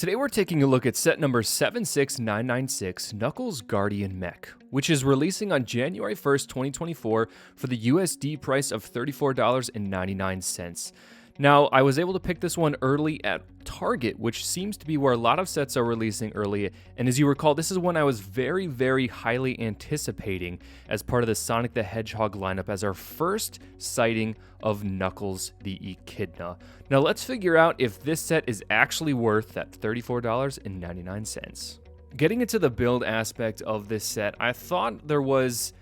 Today we're taking a look at set number 76996, Knuckles Guardian Mech, which is releasing on January 1st, 2024 for the USD price of $34.99. Now, I was able to pick this one early at Target, which seems to be where a lot of sets are releasing early, and as you recall, this is one I was very, very highly anticipating as part of the Sonic the Hedgehog lineup as our first sighting of Knuckles the Echidna. Now, let's figure out if this set is actually worth that $34.99. Getting into the build aspect of this set, I thought there was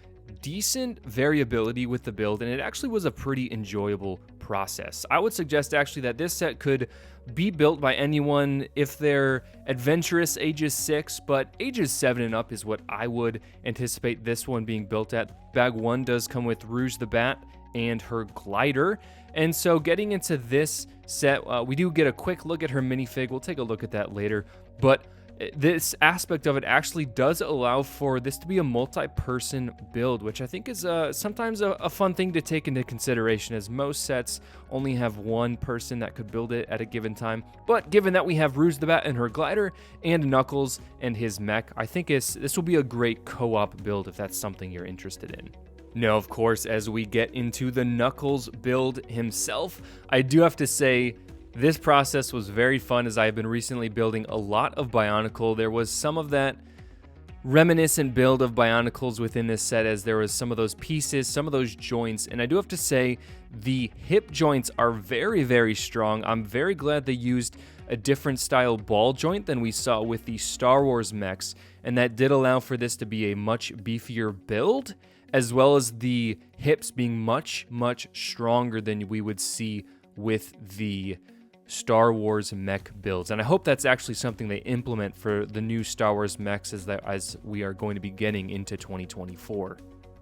decent variability with the build, and it actually was a pretty enjoyable process. I would suggest actually that this set could be built by anyone if they're adventurous ages 6, but ages 7 and up is what I would anticipate this one being built at. Bag 1 does come with Rouge the Bat and her glider, and so getting into this set, we do get a quick look at her minifig. We'll take a look at that later, but this aspect of it actually does allow for this to be a multi-person build, which I think is sometimes a fun thing to take into consideration, as most sets only have one person that could build it at a given time. But given that we have Rouge the Bat and her glider and Knuckles and his mech, I think this will be a great co-op build if that's something you're interested in. Now, of course, as we get into the Knuckles build himself, I do have to say, this process was very fun as I have been recently building a lot of Bionicle. There was some of that reminiscent build of Bionicles within this set, as there was some of those pieces, some of those joints, and I do have to say the hip joints are very, very strong. I'm very glad they used a different style ball joint than we saw with the Star Wars mechs, and that did allow for this to be a much beefier build, as well as the hips being much, much stronger than we would see with the Star Wars mech builds, and I hope that's actually something they implement for the new Star Wars mechs as we are going to be getting into 2024.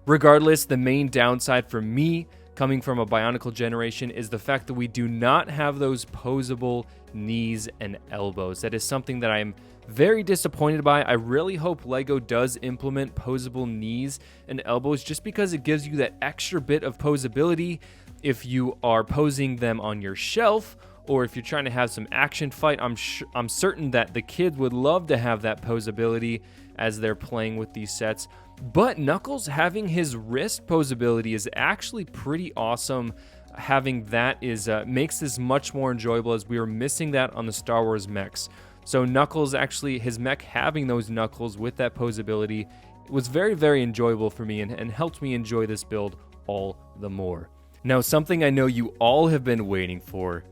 Regardless, the main downside for me coming from a Bionicle generation is the fact that we do not have those posable knees and elbows. That is something that I'm very disappointed by. I really hope LEGO does implement posable knees and elbows, just because it gives you that extra bit of posability if you are posing them on your shelf, or if you're trying to have some action fight. I'm certain that the kids would love to have that posability as they're playing with these sets. But Knuckles having his wrist posability is actually pretty awesome. Having that makes this much more enjoyable, as we were missing that on the Star Wars mechs. So Knuckles, actually, his mech having those knuckles with that posability was very, very enjoyable for me and helped me enjoy this build all the more. Now, something I know you all have been waiting for,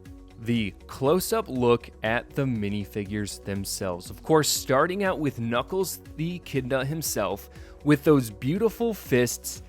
the close-up look at the minifigures themselves. Of course, starting out with Knuckles the Echidna himself, with those beautiful fists,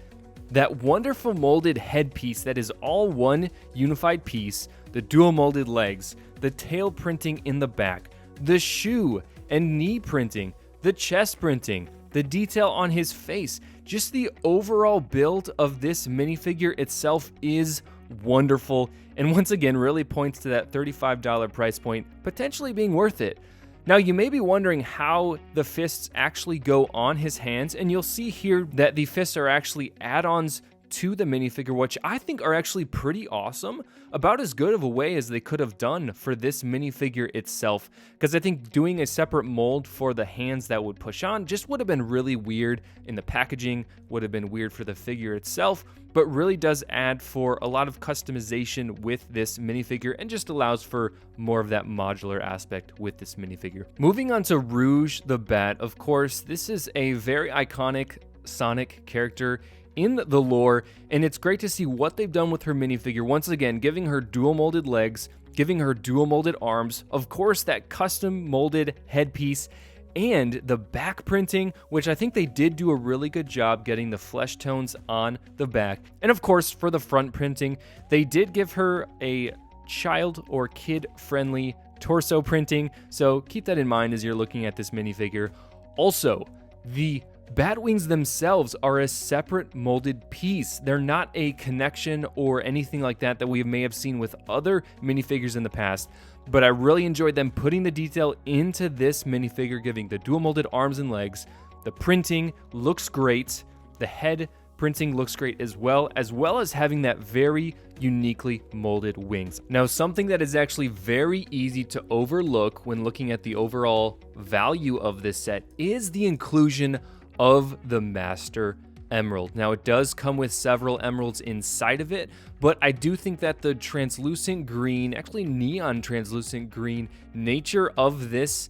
that wonderful molded headpiece that is all one unified piece, the dual molded legs, the tail printing in the back, the shoe and knee printing, the chest printing, the detail on his face. Just the overall build of this minifigure itself is wonderful, and once again really points to that $35 price point potentially being worth it. Now, you may be wondering how the fists actually go on his hands, and you'll see here that the fists are actually add-ons to the minifigure, which I think are actually pretty awesome. About as good of a way as they could have done for this minifigure itself, because I think doing a separate mold for the hands that would push on just would have been really weird in the packaging, would have been weird for the figure itself, but really does add for a lot of customization with this minifigure and just allows for more of that modular aspect with this minifigure. Moving on to Rouge the Bat, of course, this is a very iconic Sonic character in the lore, and it's great to see what they've done with her minifigure. Once again, giving her dual molded legs, giving her dual molded arms, of course that custom molded headpiece, and the back printing, which I think they did do a really good job getting the flesh tones on the back. And of course, for the front printing, they did give her a child or kid friendly torso printing, so keep that in mind as you're looking at this minifigure. Also, the bat wings themselves are a separate molded piece. They're not a connection or anything like that we may have seen with other minifigures in the past, but I really enjoyed them putting the detail into this minifigure, giving the dual molded arms and legs. The printing looks great. The head printing looks great as well as having that very uniquely molded wings. Now, something that is actually very easy to overlook when looking at the overall value of this set is the inclusion of the Master Emerald. Now, it does come with several emeralds inside of it, but I do think that the translucent green, actually neon translucent green nature of this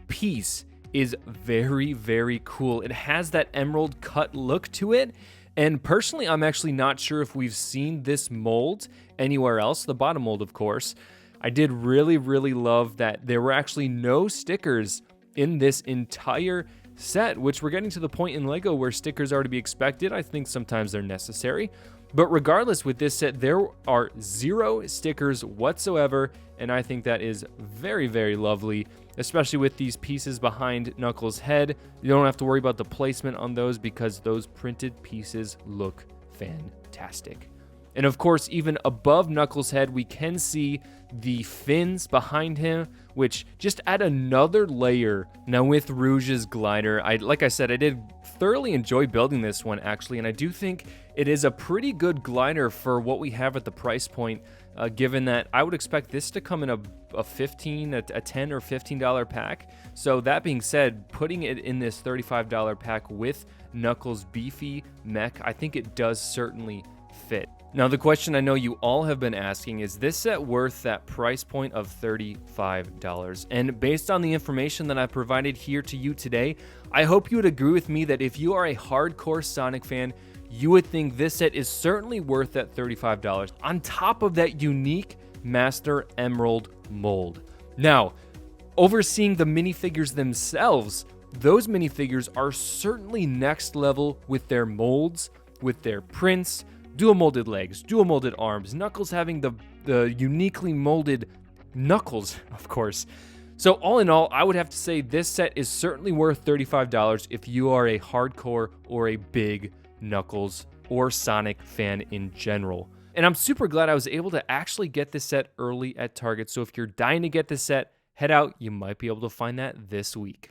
piece is very, very cool. It has that emerald cut look to it, and personally, I'm actually not sure if we've seen this mold anywhere else. The bottom mold, of course. I did really, really love that there were actually no stickers in this entire set, which we're getting to the point in LEGO where stickers are to be expected. I think sometimes they're necessary. But regardless, with this set, there are 0 stickers whatsoever, and I think that is very, very lovely, especially with these pieces behind Knuckles' head. You don't have to worry about the placement on those because those printed pieces look fantastic. And of course, even above Knuckles' head, we can see the fins behind him, which just add another layer. Now with Rouge's glider, like I said, I did thoroughly enjoy building this one actually, and I do think it is a pretty good glider for what we have at the price point, given that I would expect this to come in a $10 or $15 pack. So that being said, putting it in this $35 pack with Knuckles' beefy mech, I think it does certainly fit. Now, the question I know you all have been asking is this set worth that price point of $35? And based on the information that I provided here to you today, I hope you would agree with me that if you are a hardcore Sonic fan, you would think this set is certainly worth that $35 on top of that unique Master Emerald mold. Now, overseeing the minifigures themselves, those minifigures are certainly next level with their molds, with their prints, dual molded legs, dual molded arms, Knuckles having the uniquely molded Knuckles, of course. So all in all, I would have to say this set is certainly worth $35 if you are a hardcore or a big Knuckles or Sonic fan in general. And I'm super glad I was able to actually get this set early at Target. So if you're dying to get this set, head out. You might be able to find that this week.